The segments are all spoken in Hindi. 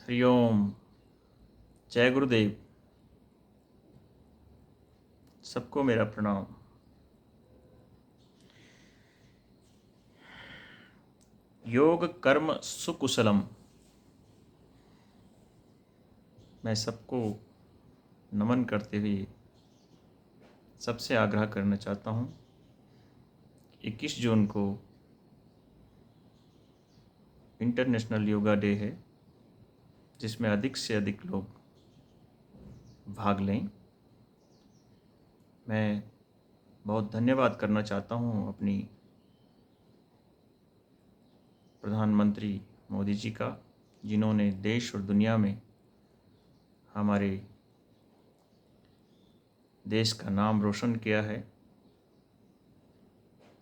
हरिओम। जय गुरुदेव। सबको मेरा प्रणाम। योग कर्म सुकुशलम। मैं सबको नमन करते हुए सबसे आग्रह करना चाहता हूँ। 21 जून को इंटरनेशनल योगा डे है, जिसमें अधिक से अधिक लोग भाग लें। मैं बहुत धन्यवाद करना चाहता हूँ अपनी प्रधानमंत्री मोदी जी का, जिन्होंने देश और दुनिया में हमारे देश का नाम रोशन किया है,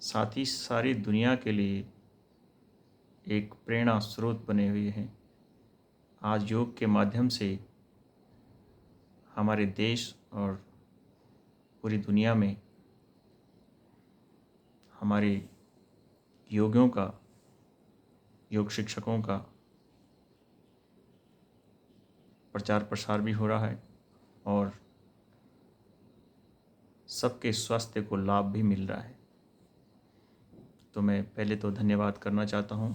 साथ ही सारी दुनिया के लिए एक प्रेरणा स्रोत बने हुए हैं। आज योग के माध्यम से हमारे देश और पूरी दुनिया में हमारे योगियों का, योग शिक्षकों का प्रचार प्रसार भी हो रहा है और सबके स्वास्थ्य को लाभ भी मिल रहा है। तो मैं पहले तो धन्यवाद करना चाहता हूँ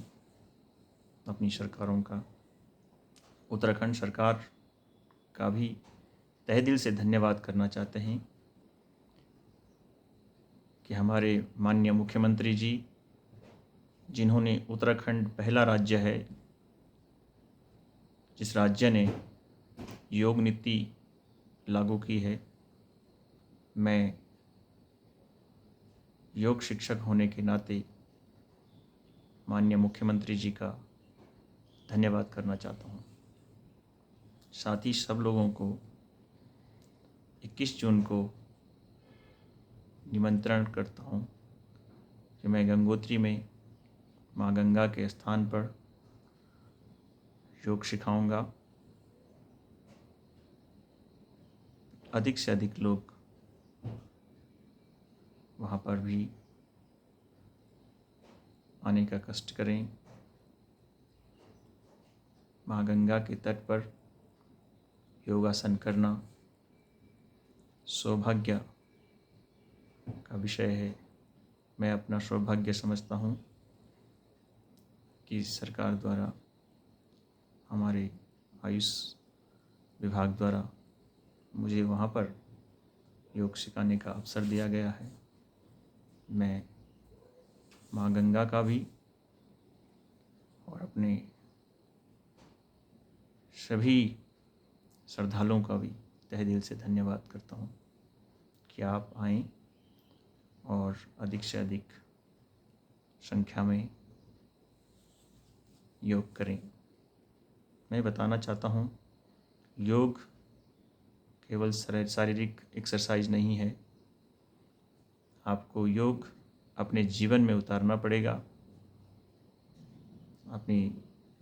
अपनी सरकारों का। उत्तराखंड सरकार का भी तहे दिल से धन्यवाद करना चाहते हैं कि हमारे माननीय मुख्यमंत्री जी, जिन्होंने उत्तराखंड पहला राज्य है जिस राज्य ने योग नीति लागू की है। मैं योग शिक्षक होने के नाते माननीय मुख्यमंत्री जी का धन्यवाद करना चाहता हूँ। साथ ही सब लोगों को 21 जून को निमंत्रण करता हूँ कि मैं गंगोत्री में माँ गंगा के स्थान पर योग सिखाऊंगा। अधिक से अधिक लोग वहाँ पर भी आने का कष्ट करें। माँ गंगा के तट पर योगासन करना सौभाग्य का विषय है। मैं अपना सौभाग्य समझता हूँ कि सरकार द्वारा, हमारे आयुष विभाग द्वारा मुझे वहाँ पर योग सिखाने का अवसर दिया गया है। मैं माँ गंगा का भी और अपने सभी श्रद्धालुओं का भी तहे दिल से धन्यवाद करता हूँ कि आप आएं और अधिक से अधिक संख्या में योग करें। मैं बताना चाहता हूँ, योग केवल शारीरिक एक्सरसाइज नहीं है। आपको योग अपने जीवन में उतारना पड़ेगा, अपनी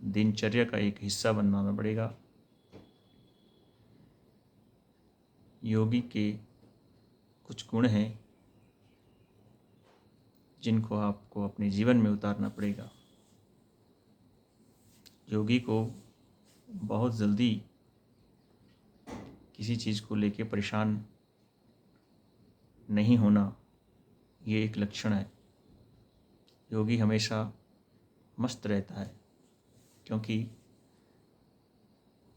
दिनचर्या का एक हिस्सा बनाना पड़ेगा। योगी के कुछ गुण हैं जिनको आपको अपने जीवन में उतारना पड़ेगा। योगी को बहुत जल्दी किसी चीज़ को लेके परेशान नहीं होना, ये एक लक्षण है। योगी हमेशा मस्त रहता है, क्योंकि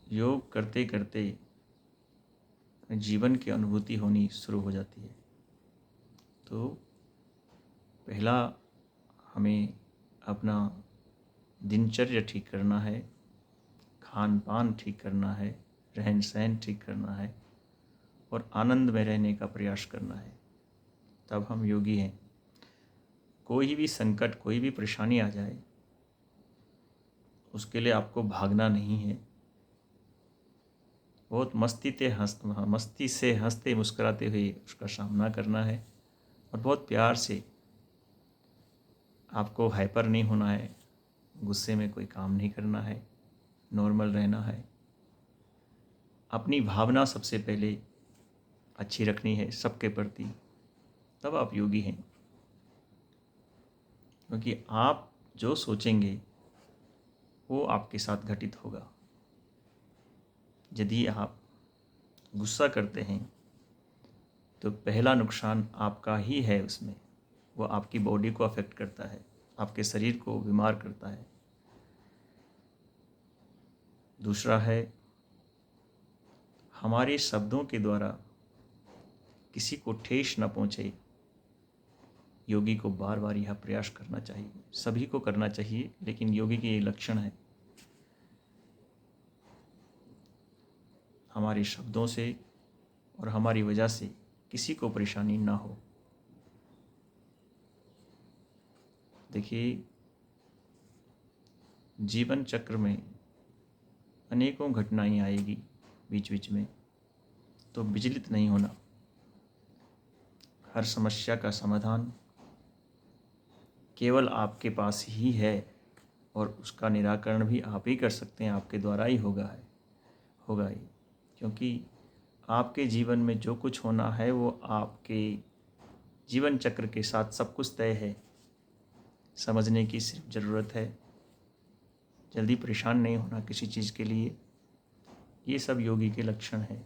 योग करते करते जीवन की अनुभूति होनी शुरू हो जाती है। तो पहला हमें अपना दिनचर्या ठीक करना है, खान पान ठीक करना है, रहन सहन ठीक करना है और आनंद में रहने का प्रयास करना है। तब हम योगी हैं। कोई भी संकट, कोई भी परेशानी आ जाए, उसके लिए आपको भागना नहीं है। बहुत मस्ती से हंसते मुस्कुराते हुए उसका सामना करना है और बहुत प्यार से। आपको हाइपर नहीं होना है, गुस्से में कोई काम नहीं करना है, नॉर्मल रहना है। अपनी भावना सबसे पहले अच्छी रखनी है सबके प्रति, तब आप योगी हैं। क्योंकि आप जो सोचेंगे वो आपके साथ घटित होगा। यदि आप गुस्सा करते हैं तो पहला नुकसान आपका ही है उसमें। वो आपकी बॉडी को अफेक्ट करता है, आपके शरीर को बीमार करता है। दूसरा है, हमारे शब्दों के द्वारा किसी को ठेस न पहुँचे। योगी को बार बार यह प्रयास करना चाहिए, सभी को करना चाहिए, लेकिन योगी के ये लक्षण है। हमारे शब्दों से और हमारी वजह से किसी को परेशानी ना हो। देखिए, जीवन चक्र में अनेकों घटनाएं आएगी बीच बीच में, तो विचलित नहीं होना। हर समस्या का समाधान केवल आपके पास ही है और उसका निराकरण भी आप ही कर सकते हैं, आपके द्वारा ही होगा ही। क्योंकि आपके जीवन में जो कुछ होना है वो आपके जीवन चक्र के साथ सब कुछ तय है। समझने की सिर्फ ज़रूरत है, जल्दी परेशान नहीं होना किसी चीज़ के लिए। ये सब योगी के लक्षण है।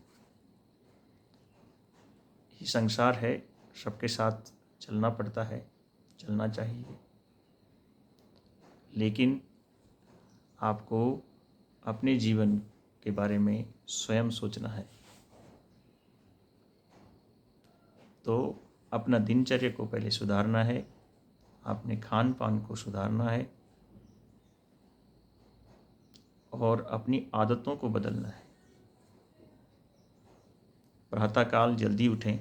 ये संसार है, सबके साथ चलना पड़ता है, चलना चाहिए, लेकिन आपको अपने जीवन के बारे में स्वयं सोचना है। तो अपना दिनचर्या को पहले सुधारना है, अपने खान पान को सुधारना है और अपनी आदतों को बदलना है। प्रातःकाल जल्दी उठें,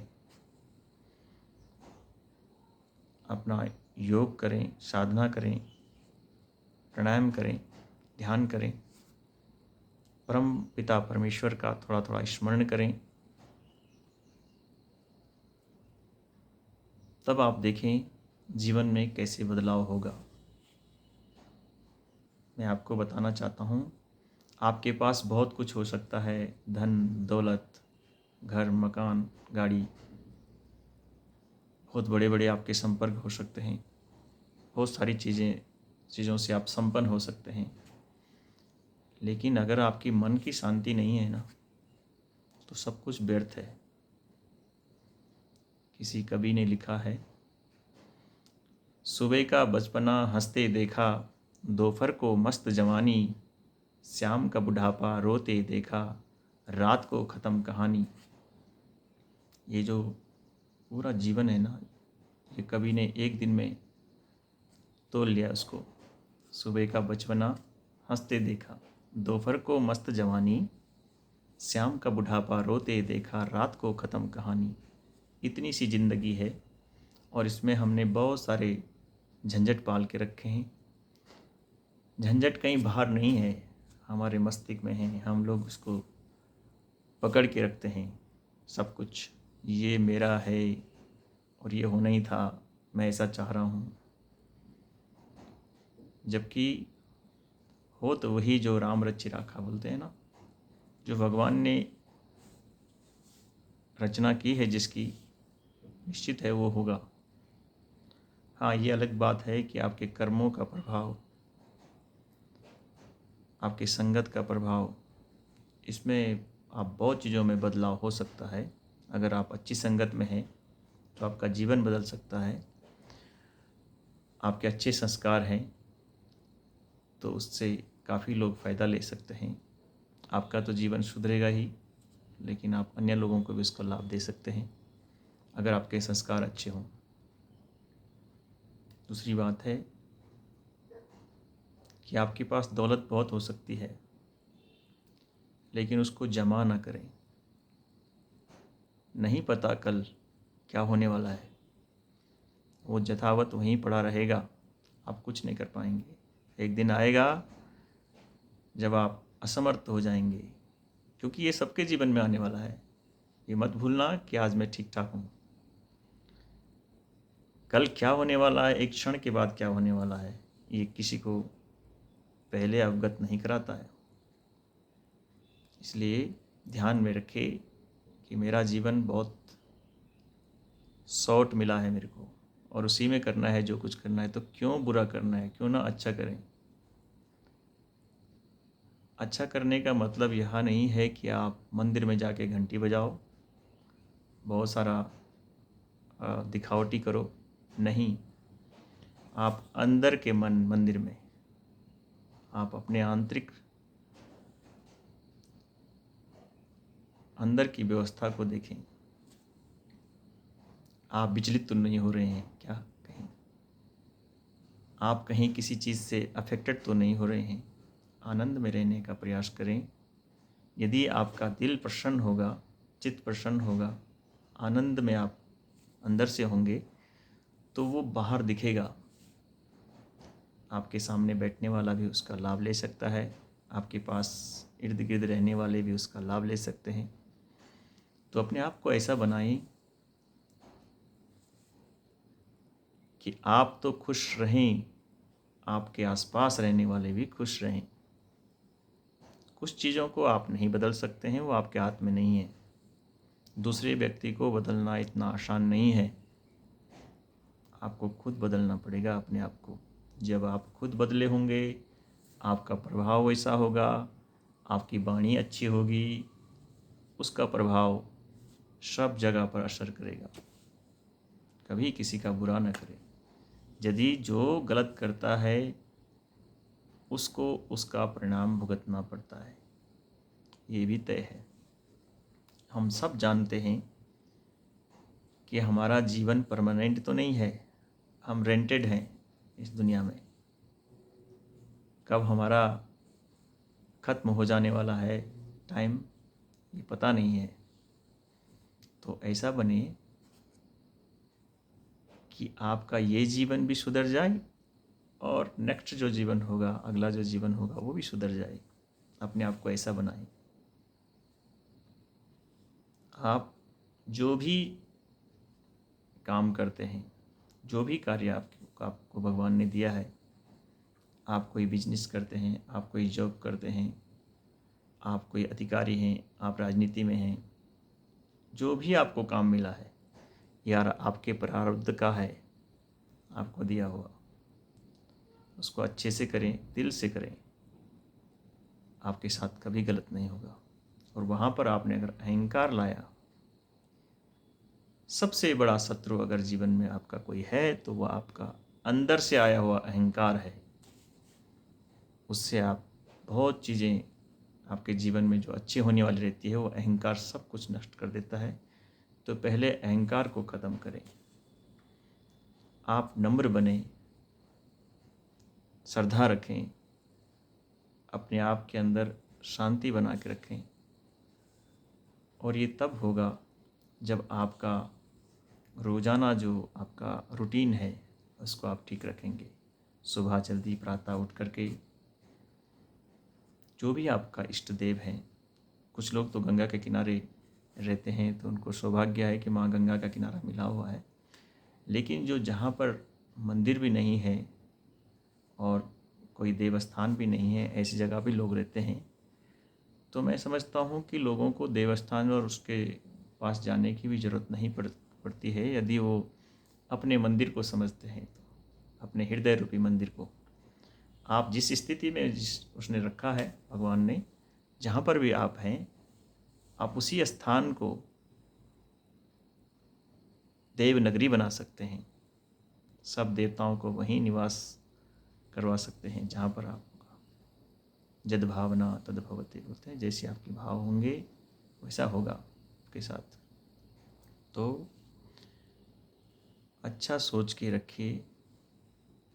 अपना योग करें, साधना करें, प्राणायाम करें, ध्यान करें, परम पिता परमेश्वर का थोड़ा थोड़ा स्मरण करें। तब आप देखें जीवन में कैसे बदलाव होगा। मैं आपको बताना चाहता हूँ, आपके पास बहुत कुछ हो सकता है, धन दौलत, घर मकान गाड़ी, बहुत बड़े बड़े आपके संपर्क हो सकते हैं, बहुत सारी चीज़ों से आप संपन्न हो सकते हैं, लेकिन अगर आपकी मन की शांति नहीं है ना, तो सब कुछ व्यर्थ है। किसी कवि ने लिखा है, सुबह का बचपना हंसते देखा, दोपहर को मस्त जवानी, शाम का बुढ़ापा रोते देखा, रात को ख़त्म कहानी। ये जो पूरा जीवन है ना, ये कवि ने एक दिन में तोल लिया उसको। सुबह का बचपना हंसते देखा, दोपहर को मस्त जवानी, शाम का बुढ़ापा रोते देखा, रात को ख़त्म कहानी। इतनी सी ज़िंदगी है और इसमें हमने बहुत सारे झंझट पाल के रखे हैं। झंझट कहीं बाहर नहीं है, हमारे मस्तिष्क में है। हम लोग उसको पकड़ के रखते हैं सब कुछ, ये मेरा है और ये होना ही था, मैं ऐसा चाह रहा हूँ। जबकि हो तो वही जो राम रचि राखा बोलते हैं ना, जो भगवान ने रचना की है जिसकी, निश्चित है वो होगा। हाँ, ये अलग बात है कि आपके कर्मों का प्रभाव, आपकी संगत का प्रभाव, इसमें आप बहुत चीज़ों में बदलाव हो सकता है। अगर आप अच्छी संगत में हैं तो आपका जीवन बदल सकता है। आपके अच्छे संस्कार हैं तो उससे काफ़ी लोग फ़ायदा ले सकते हैं। आपका तो जीवन सुधरेगा ही, लेकिन आप अन्य लोगों को भी इसका लाभ दे सकते हैं अगर आपके संस्कार अच्छे हों। दूसरी बात है कि आपके पास दौलत बहुत हो सकती है, लेकिन उसको जमा ना करें। नहीं पता कल क्या होने वाला है, वो यथावत वहीं पड़ा रहेगा, आप कुछ नहीं कर पाएंगे। एक दिन आएगा जब आप असमर्थ हो जाएंगे, क्योंकि ये सबके जीवन में आने वाला है। ये मत भूलना कि आज मैं ठीक ठाक हूँ, कल क्या होने वाला है, एक क्षण के बाद क्या होने वाला है, ये किसी को पहले अवगत नहीं कराता है। इसलिए ध्यान में रखें कि मेरा जीवन बहुत शॉर्ट मिला है मेरे को, और उसी में करना है जो कुछ करना है, तो क्यों बुरा करना है, क्यों ना अच्छा करें। अच्छा करने का मतलब यह नहीं है कि आप मंदिर में जाके घंटी बजाओ, बहुत सारा दिखावटी करो। नहीं, आप अंदर के मंदिर में आप अपने आंतरिक अंदर की व्यवस्था को देखें। आप विचलित तो नहीं हो रहे हैं क्या? कहीं आप कहीं किसी चीज़ से अफेक्टेड तो नहीं हो रहे हैं? आनंद में रहने का प्रयास करें। यदि आपका दिल प्रसन्न होगा, चित्त प्रसन्न होगा, आनंद में आप अंदर से होंगे, तो वो बाहर दिखेगा। आपके सामने बैठने वाला भी उसका लाभ ले सकता है, आपके पास इर्द गिर्द रहने वाले भी उसका लाभ ले सकते हैं। तो अपने आप को ऐसा बनाएं कि आप तो खुश रहें, आपके आसपास रहने वाले भी खुश रहें। कुछ चीज़ों को आप नहीं बदल सकते हैं, वो आपके हाथ में नहीं है। दूसरे व्यक्ति को बदलना इतना आसान नहीं है, आपको खुद बदलना पड़ेगा अपने आप को। जब आप खुद बदले होंगे, आपका प्रभाव वैसा होगा, आपकी वाणी अच्छी होगी, उसका प्रभाव सब जगह पर असर करेगा। कभी किसी का बुरा न करें। यदि जो गलत करता है उसको उसका परिणाम भुगतना पड़ता है, ये भी तय है। हम सब जानते हैं कि हमारा जीवन परमानेंट तो नहीं है, हम रेंटेड हैं इस दुनिया में। कब हमारा ख़त्म हो जाने वाला है टाइम, ये पता नहीं है। तो ऐसा बने कि आपका ये जीवन भी सुधर जाए और नेक्स्ट जो जीवन होगा, अगला जो जीवन होगा, वो भी सुधर जाए। अपने आप को ऐसा बनाएं। आप जो भी काम करते हैं, जो भी कार्य आपको भगवान ने दिया है, आप कोई बिजनेस करते हैं, आप कोई जॉब करते हैं, आप कोई अधिकारी हैं, आप राजनीति में हैं, जो भी आपको काम मिला है यार आपके प्रारब्ध का है, आपको दिया हुआ, उसको अच्छे से करें, दिल से करें। आपके साथ कभी गलत नहीं होगा। और वहाँ पर आपने अगर अहंकार लाया, सबसे बड़ा शत्रु अगर जीवन में आपका कोई है तो वह आपका अंदर से आया हुआ अहंकार है। उससे आप बहुत चीज़ें आपके जीवन में जो अच्छी होने वाली रहती है, वो अहंकार सब कुछ नष्ट कर देता है। तो पहले अहंकार को ख़त्म करें। आप नम्र बने, श्रद्धा रखें, अपने आप के अंदर शांति बना के रखें। और ये तब होगा जब आपका रोज़ाना जो आपका रूटीन है उसको आप ठीक रखेंगे। सुबह जल्दी प्रातः उठ करके जो भी आपका इष्ट देव हैं, कुछ लोग तो गंगा के किनारे रहते हैं तो उनको सौभाग्य है कि माँ गंगा का किनारा मिला हुआ है। लेकिन जो जहाँ पर मंदिर भी नहीं है और कोई देवस्थान भी नहीं है, ऐसी जगह भी लोग रहते हैं, तो मैं समझता हूँ कि लोगों को देवस्थान और उसके पास जाने की भी ज़रूरत नहीं पड़ती है। यदि वो अपने मंदिर को समझते हैं, तो अपने हृदय रूपी मंदिर को आप जिस स्थिति में उसने रखा है भगवान ने, जहाँ पर भी आप हैं, आप उसी स्थान को देवनगरी बना सकते हैं। सब देवताओं को वहीं निवास करवा सकते हैं जहाँ पर आप जद भावना तद भवति बोलते हैं। जैसे आपके भाव होंगे वैसा होगा आपके साथ। तो अच्छा सोच के रखिए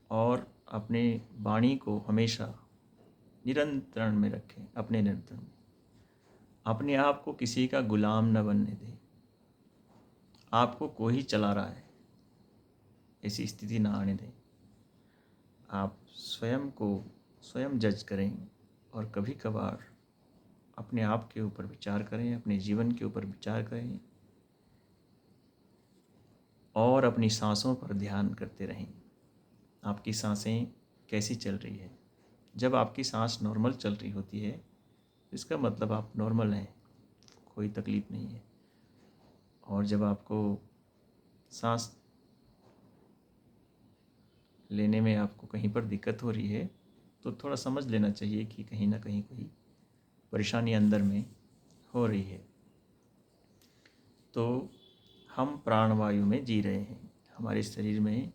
और अपने वाणी को हमेशा नियंत्रण में रखें। अपने नियंत्रण में अपने आप को किसी का गुलाम न बनने दें। आपको कोई चला रहा है ऐसी स्थिति ना आने दें। आप स्वयं को स्वयं जज करें और कभी कभार अपने आप के ऊपर विचार करें, अपने जीवन के ऊपर विचार करें और अपनी सांसों पर ध्यान करते रहें। आपकी सांसें कैसी चल रही है? जब आपकी सांस नॉर्मल चल रही होती है, इसका मतलब आप नॉर्मल हैं, कोई तकलीफ़ नहीं है। और जब आपको सांस लेने में आपको कहीं पर दिक्कत हो रही है, तो थोड़ा समझ लेना चाहिए कि कहीं ना कहीं कोई परेशानी अंदर में हो रही है। तो हम प्राणवायु में जी रहे हैं। हमारे शरीर में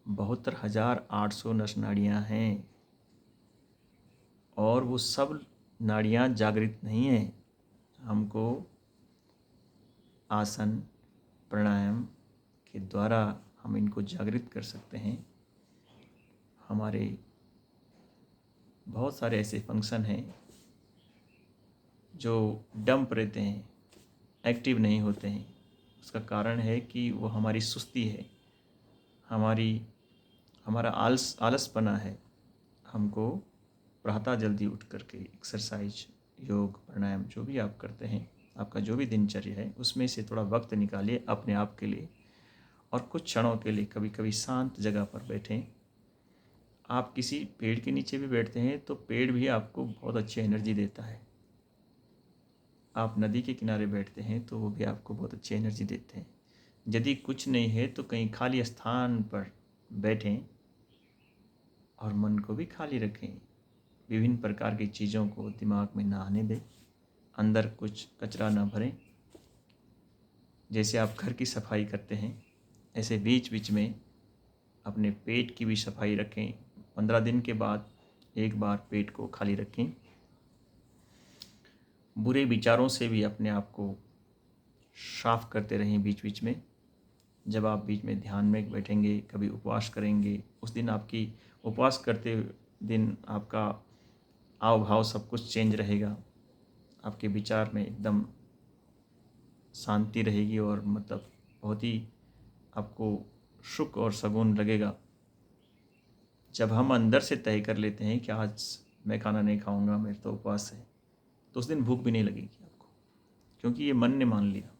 72,800 नस नाड़ियाँ हैं और वो सब नाड़ियाँ जागृत नहीं हैं। हमको आसन प्राणायाम के द्वारा हम इनको जागृत कर सकते हैं। हमारे बहुत सारे ऐसे फंक्शन हैं जो डंप रहते हैं, एक्टिव नहीं होते हैं। उसका कारण है कि वो हमारी सुस्ती है, हमारा आलसपना है। हमको प्रातः जल्दी उठ करके एक्सरसाइज, योग, प्राणायाम जो भी आप करते हैं, आपका जो भी दिनचर्या है, उसमें से थोड़ा वक्त निकालिए अपने आप के लिए और कुछ क्षणों के लिए कभी कभी शांत जगह पर बैठें। आप किसी पेड़ के नीचे भी बैठते हैं तो पेड़ भी आपको बहुत अच्छी एनर्जी देता है। आप नदी के किनारे बैठते हैं तो वो भी आपको बहुत अच्छी एनर्जी देते हैं। यदि कुछ नहीं है तो कहीं खाली स्थान पर बैठें और मन को भी खाली रखें। विभिन्न प्रकार की चीज़ों को दिमाग में ना आने दें, अंदर कुछ कचरा ना भरें। जैसे आप घर की सफाई करते हैं, ऐसे बीच बीच में अपने पेट की भी सफाई रखें। 15 दिन के बाद एक बार पेट को खाली रखें। बुरे विचारों से भी अपने आप को साफ करते रहें बीच बीच में। जब आप बीच में ध्यान में बैठेंगे, कभी उपवास करेंगे, उस दिन आपकी उपवास करते दिन आपका हाव भाव सब कुछ चेंज रहेगा। आपके विचार में एकदम शांति रहेगी और मतलब बहुत ही आपको सुख और सुकून लगेगा। जब हम अंदर से तय कर लेते हैं कि आज मैं खाना नहीं खाऊंगा, मेरे तो उपवास है, तो उस दिन भूख भी नहीं लगेगी आपको, क्योंकि ये मन ने मान लिया।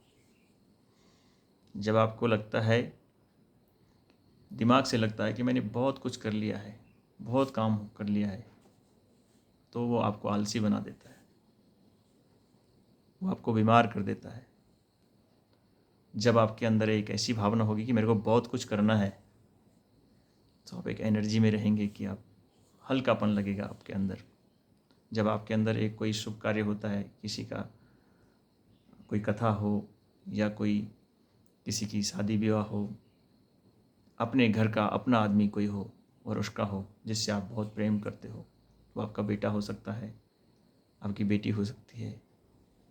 जब आपको लगता है, दिमाग से लगता है कि मैंने बहुत कुछ कर लिया है, बहुत काम कर लिया है, तो वो आपको आलसी बना देता है, वो आपको बीमार कर देता है। जब आपके अंदर एक ऐसी भावना होगी कि मेरे को बहुत कुछ करना है, तो आप एक एनर्जी में रहेंगे कि आप हल्कापन लगेगा आपके अंदर। जब आपके अंदर एक कोई शुभ कार्य होता है, किसी का कोई कथा हो या कोई किसी की शादी विवाह हो, अपने घर का अपना आदमी कोई हो और उसका हो जिससे आप बहुत प्रेम करते हो, वो आपका बेटा हो सकता है, आपकी बेटी हो सकती है,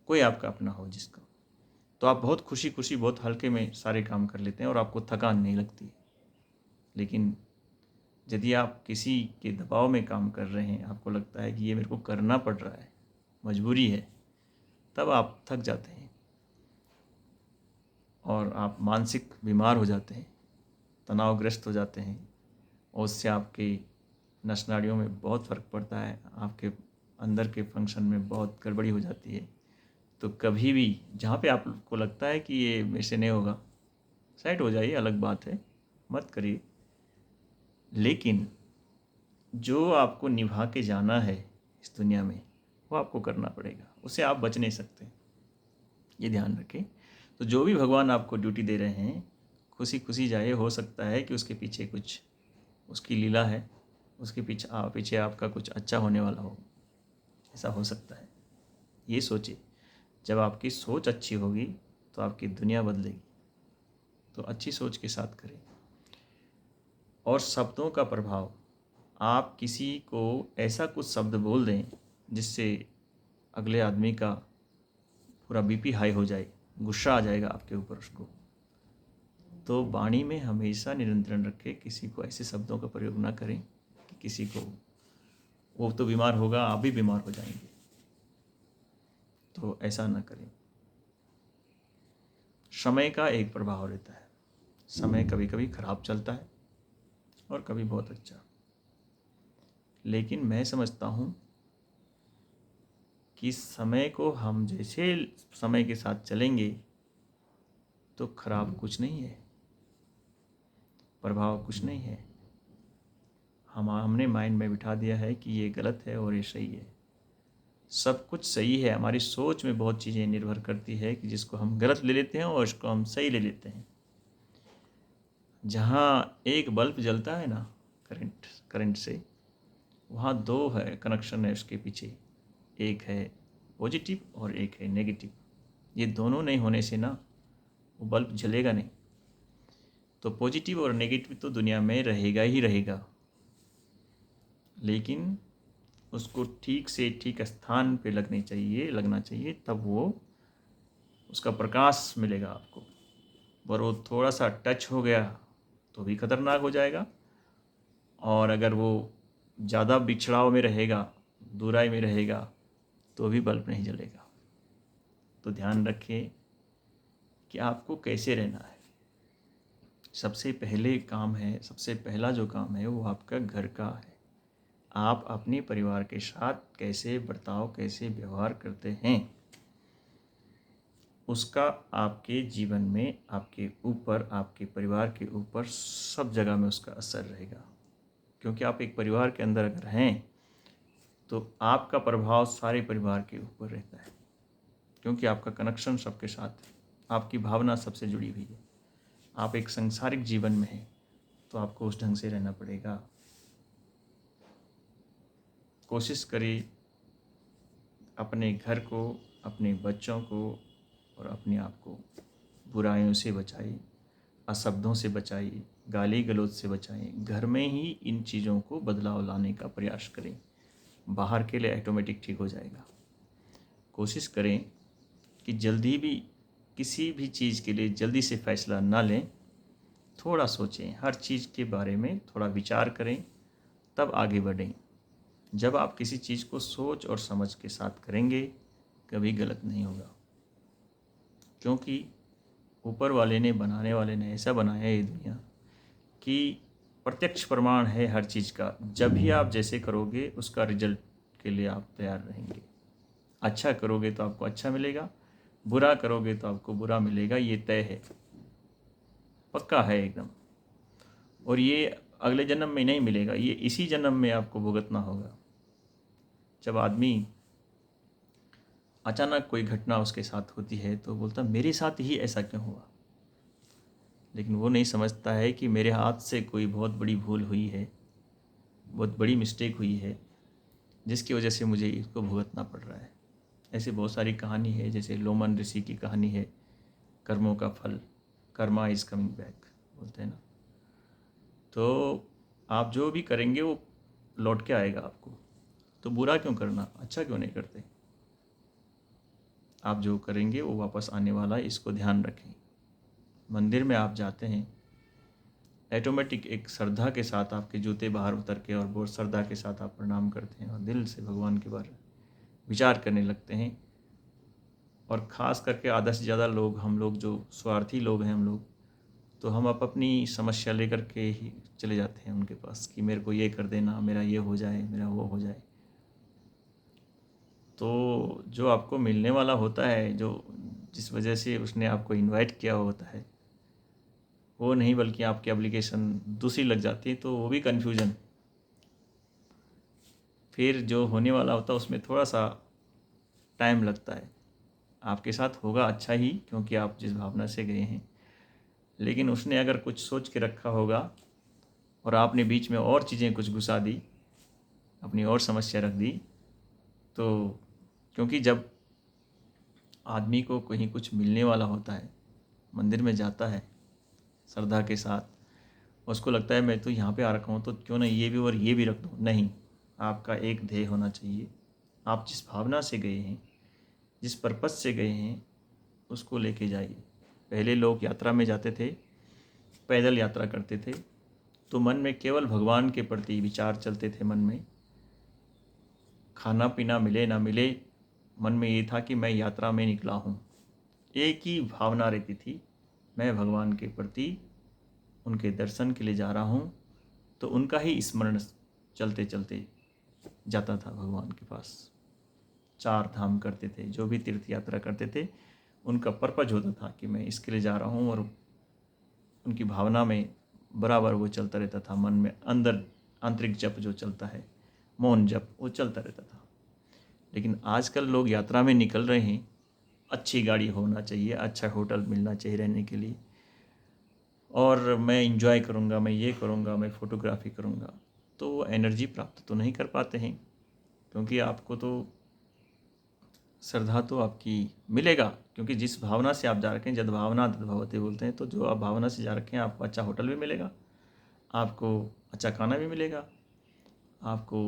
कोई आपका अपना हो जिसका, तो आप बहुत खुशी खुशी बहुत हल्के में सारे काम कर लेते हैं और आपको थकान नहीं लगती। लेकिन यदि आप किसी के दबाव में काम कर रहे हैं, आपको लगता है कि ये मेरे को करना पड़ रहा है, मजबूरी है, तब आप थक जाते हैं और आप मानसिक बीमार हो जाते हैं, तनावग्रस्त हो जाते हैं और उससे आपके नस नाड़ियों में बहुत फ़र्क पड़ता है, आपके अंदर के फंक्शन में बहुत गड़बड़ी हो जाती है। तो कभी भी जहाँ पे आपको लगता है कि ये मेरे से नहीं होगा, साइड हो जाइए, अलग बात है, मत करिए। लेकिन जो आपको निभा के जाना है इस दुनिया में, वो आपको करना पड़ेगा, उससे आप बच नहीं सकते, ये ध्यान रखें। तो जो भी भगवान आपको ड्यूटी दे रहे हैं, खुशी खुशी जाइए। हो सकता है कि उसके पीछे कुछ उसकी लीला है, उसके पीछे आपका कुछ अच्छा होने वाला हो, ऐसा हो सकता है। ये सोचिए, जब आपकी सोच अच्छी होगी तो आपकी दुनिया बदलेगी। तो अच्छी सोच के साथ करें। और शब्दों का प्रभाव, आप किसी को ऐसा कुछ शब्द बोल दें जिससे अगले आदमी का पूरा बीपी हाई हो जाए, गुस्सा आ जाएगा आपके ऊपर उसको। तो वाणी में हमेशा नियंत्रण रखें, किसी को ऐसे शब्दों का प्रयोग ना करें कि किसी को, वो तो बीमार होगा, आप भी बीमार हो जाएंगे। तो ऐसा ना करें। समय का एक प्रभाव रहता है, समय कभी कभी खराब चलता है और कभी बहुत अच्छा। लेकिन मैं समझता हूँ कि समय को हम जैसे समय के साथ चलेंगे तो खराब कुछ नहीं है, प्रभाव कुछ नहीं है। हमने माइंड में बिठा दिया है कि ये गलत है और ये सही है। सब कुछ सही है, हमारी सोच में बहुत चीज़ें निर्भर करती है कि जिसको हम गलत ले लेते हैं और इसको हम सही ले लेते हैं। जहाँ एक बल्ब जलता है ना करंट से, वहाँ दो है कनेक्शन है उसके पीछे। एक है पॉजिटिव और एक है नेगेटिव। ये दोनों नहीं होने से ना वो बल्ब जलेगा नहीं। तो पॉजिटिव और नेगेटिव तो दुनिया में रहेगा ही रहेगा, लेकिन उसको ठीक से ठीक स्थान पे लगना चाहिए, तब वो उसका प्रकाश मिलेगा आपको। और वो थोड़ा सा टच हो गया तो भी खतरनाक हो जाएगा, और अगर वो ज़्यादा बिछड़ाव में रहेगा, दूराई में रहेगा, तो भी बल्ब नहीं जलेगा। तो ध्यान रखें कि आपको कैसे रहना है। सबसे पहला जो काम है वो आपका घर का है। आप अपने परिवार के साथ कैसे बर्ताव, कैसे व्यवहार करते हैं, उसका आपके जीवन में, आपके ऊपर, आपके परिवार के ऊपर, सब जगह में उसका असर रहेगा। क्योंकि आप एक परिवार के अंदर अगर हैं तो आपका प्रभाव सारे परिवार के ऊपर रहता है, क्योंकि आपका कनेक्शन सबके साथ है, आपकी भावना सबसे जुड़ी हुई है। आप एक सांसारिक जीवन में हैं तो आपको उस ढंग से रहना पड़ेगा। कोशिश करिए अपने घर को, अपने बच्चों को और अपने आप को बुराइयों से बचाइए, अशब्दों से बचाइए, गाली गलौज से बचाइए। घर में ही इन चीज़ों को बदलाव लाने का प्रयास करें। बाहर के लिए ऑटोमेटिक ठीक हो जाएगा। कोशिश करें कि जल्दी भी किसी भी चीज़ के लिए जल्दी से फैसला ना लें। थोड़ा सोचें, हर चीज़ के बारे में थोड़ा विचार करें, तब आगे बढ़ें। जब आप किसी चीज़ को सोच और समझ के साथ करेंगे, कभी गलत नहीं होगा। क्योंकि ऊपर वाले ने, बनाने वाले ने ऐसा बनाया है ये दुनिया कि प्रत्यक्ष प्रमाण है हर चीज़ का। जब भी आप जैसे करोगे उसका रिजल्ट के लिए आप तैयार रहेंगे। अच्छा करोगे तो आपको अच्छा मिलेगा, बुरा करोगे तो आपको बुरा मिलेगा, ये तय है, पक्का है एकदम। और ये अगले जन्म में नहीं मिलेगा, ये इसी जन्म में आपको भुगतना होगा। जब आदमी अचानक कोई घटना उसके साथ होती है तो बोलता मेरे साथ ही ऐसा क्यों हुआ, लेकिन वो नहीं समझता है कि मेरे हाथ से कोई बहुत बड़ी भूल हुई है, बहुत बड़ी मिस्टेक हुई है, जिसकी वजह से मुझे इसको भुगतना पड़ रहा है। ऐसे बहुत सारी कहानी है, जैसे लोमन ऋषि की कहानी है, कर्मों का फल, कर्मा इज़ कमिंग बैक बोलते हैं ना। तो आप जो भी करेंगे वो लौट के आएगा आपको। तो बुरा क्यों करना, अच्छा क्यों नहीं करते। आप जो करेंगे वो वापस आने वाला है, इसको ध्यान रखें। मंदिर में आप जाते हैं, ऑटोमेटिक एक श्रद्धा के साथ आपके जूते बाहर उतर के और बहुत श्रद्धा के साथ आप प्रणाम करते हैं और दिल से भगवान के बारे में विचार करने लगते हैं। और ख़ास करके आधा से ज़्यादा लोग, हम लोग जो स्वार्थी लोग हैं, हम लोग तो हम अपनी समस्या लेकर के ही चले जाते हैं उनके पास कि मेरे को ये कर देना, मेरा ये हो जाए, मेरा वो हो जाए। तो जो आपको मिलने वाला होता है, जो जिस वजह से उसने आपको इनवाइट किया होता है, वो नहीं बल्कि आपकी एप्लीकेशन दूसरी लग जाती है, तो वो भी कन्फ्यूजन। फिर जो होने वाला होता है उसमें थोड़ा सा टाइम लगता है। आपके साथ होगा अच्छा ही, क्योंकि आप जिस भावना से गए हैं, लेकिन उसने अगर कुछ सोच के रखा होगा और आपने बीच में और चीज़ें कुछ घुसा दी, अपनी और समस्या रख दी, तो क्योंकि जब आदमी को कहीं कुछ मिलने वाला होता है, मंदिर में जाता है श्रद्धा के साथ, उसको लगता है मैं तो यहाँ पे आ रखा हूँ तो क्यों नहीं ये भी और ये भी रख दूँ। नहीं, आपका एक ध्येय होना चाहिए। आप जिस भावना से गए हैं, जिस पर्पस से गए हैं, उसको लेके जाइए। पहले लोग यात्रा में जाते थे, पैदल यात्रा करते थे, तो मन में केवल भगवान के प्रति विचार चलते थे। मन में खाना पीना मिले ना मिले, मन में ये था कि मैं यात्रा में निकला हूँ। एक ही भावना रहती थी, मैं भगवान के प्रति उनके दर्शन के लिए जा रहा हूँ। तो उनका ही स्मरण चलते चलते जाता था भगवान के पास। चार धाम करते थे, जो भी तीर्थ यात्रा करते थे, उनका पर्पज होता था कि मैं इसके लिए जा रहा हूँ, और उनकी भावना में बराबर वो चलता रहता था। मन में अंदर आंतरिक जप जो चलता है, मौन जप, वो चलता रहता था। लेकिन आजकल लोग यात्रा में निकल रहे हैं, अच्छी गाड़ी होना चाहिए, अच्छा होटल मिलना चाहिए रहने के लिए, और मैं इंजॉय करूँगा, मैं ये करूँगा, मैं फ़ोटोग्राफी करूँगा। तो वो एनर्जी प्राप्त तो नहीं कर पाते हैं, क्योंकि आपको तो श्रद्धा तो आपकी मिलेगा, क्योंकि जिस भावना से आप जा रखे हैं, जद भावना तद भवति बोलते हैं, तो जो आप भावना से जा रखे हैं, आपको अच्छा होटल भी मिलेगा, आपको अच्छा खाना भी मिलेगा, आपको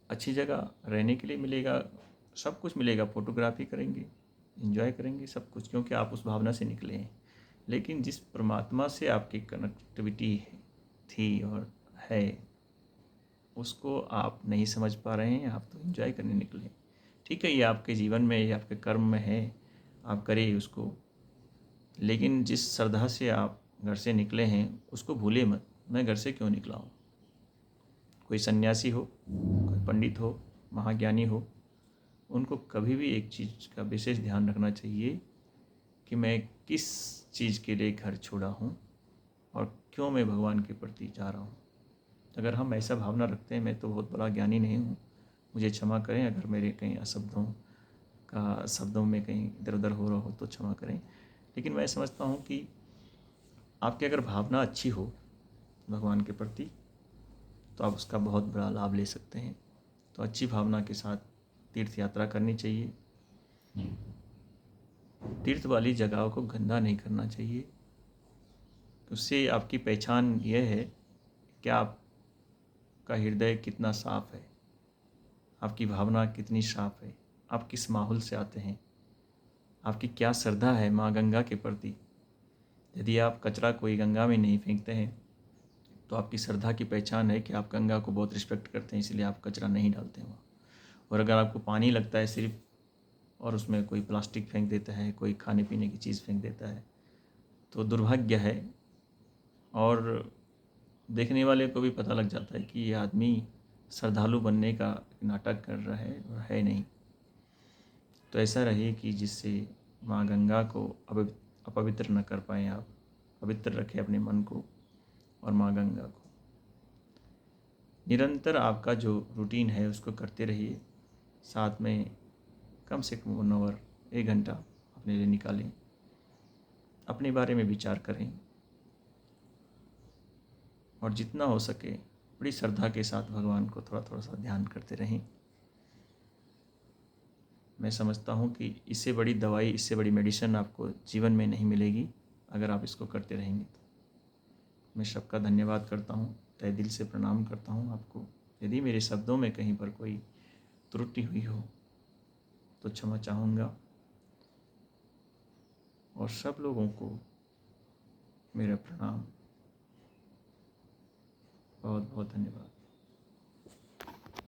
अच्छी जगह रहने के लिए मिलेगा, सब कुछ मिलेगा। फ़ोटोग्राफी करेंगे, एंजॉय करेंगे सब कुछ, क्योंकि आप उस भावना से निकले हैं। लेकिन जिस परमात्मा से आपकी कनेक्टिविटी थी और है, उसको आप नहीं समझ पा रहे हैं, आप तो एंजॉय करने निकले। ठीक है, ये आपके जीवन में, ये आपके कर्म में है, आप करिए उसको। लेकिन जिस श्रद्धा से आप घर से निकले हैं, उसको भूलिए मत। मैं घर से क्यों निकला हूँ? कोई सन्यासी हो, कोई पंडित हो, महाज्ञानी हो, उनको कभी भी एक चीज़ का विशेष ध्यान रखना चाहिए कि मैं किस चीज़ के लिए घर छोड़ा हूँ और क्यों मैं भगवान के प्रति जा रहा हूँ। अगर हम ऐसा भावना रखते हैं, मैं तो बहुत बड़ा ज्ञानी नहीं हूँ, मुझे क्षमा करें अगर मेरे कहीं शब्दों में कहीं इधर उधर हो रहा हो तो क्षमा करें। लेकिन मैं समझता हूँ कि आपकी अगर भावना अच्छी हो भगवान के प्रति, तो आप उसका बहुत बड़ा लाभ ले सकते हैं। तो अच्छी भावना के साथ तीर्थ यात्रा करनी चाहिए। तीर्थ वाली जगहों को गंदा नहीं करना चाहिए। उससे आपकी पहचान यह है कि आपका हृदय कितना साफ है, आपकी भावना कितनी साफ है, आप किस माहौल से आते हैं, आपकी क्या श्रद्धा है माँ गंगा के प्रति। यदि आप कचरा कोई गंगा में नहीं फेंकते हैं, तो आपकी श्रद्धा की पहचान है कि आप गंगा को बहुत रिस्पेक्ट करते हैं, इसलिए आप कचरा नहीं डालते वहाँ। और अगर आपको पानी लगता है सिर्फ, और उसमें कोई प्लास्टिक फेंक देता है, कोई खाने पीने की चीज़ फेंक देता है, तो दुर्भाग्य है। और देखने वाले को भी पता लग जाता है कि ये आदमी श्रद्धालु बनने का नाटक कर रहा है और है नहीं। तो ऐसा रहे कि जिससे माँ गंगा को अपवित्र न कर पाएँ आप, पवित्र रखें अपने मन को और माँ गंगा को। निरंतर आपका जो रूटीन है उसको करते रहिए, साथ में कम से कम 1 आवर 1 घंटा अपने लिए निकालें, अपने बारे में विचार करें और जितना हो सके बड़ी श्रद्धा के साथ भगवान को थोड़ा थोड़ा सा ध्यान करते रहें। मैं समझता हूँ कि इससे बड़ी दवाई, इससे बड़ी मेडिसिन आपको जीवन में नहीं मिलेगी अगर आप इसको करते रहेंगे तो। मैं सबका धन्यवाद करता हूँ, तहे दिल से प्रणाम करता हूँ आपको। यदि मेरे शब्दों में कहीं पर कोई त्रुटि हुई हो तो क्षमा चाहूँगा, और सब लोगों को मेरा प्रणाम। बहुत बहुत धन्यवाद।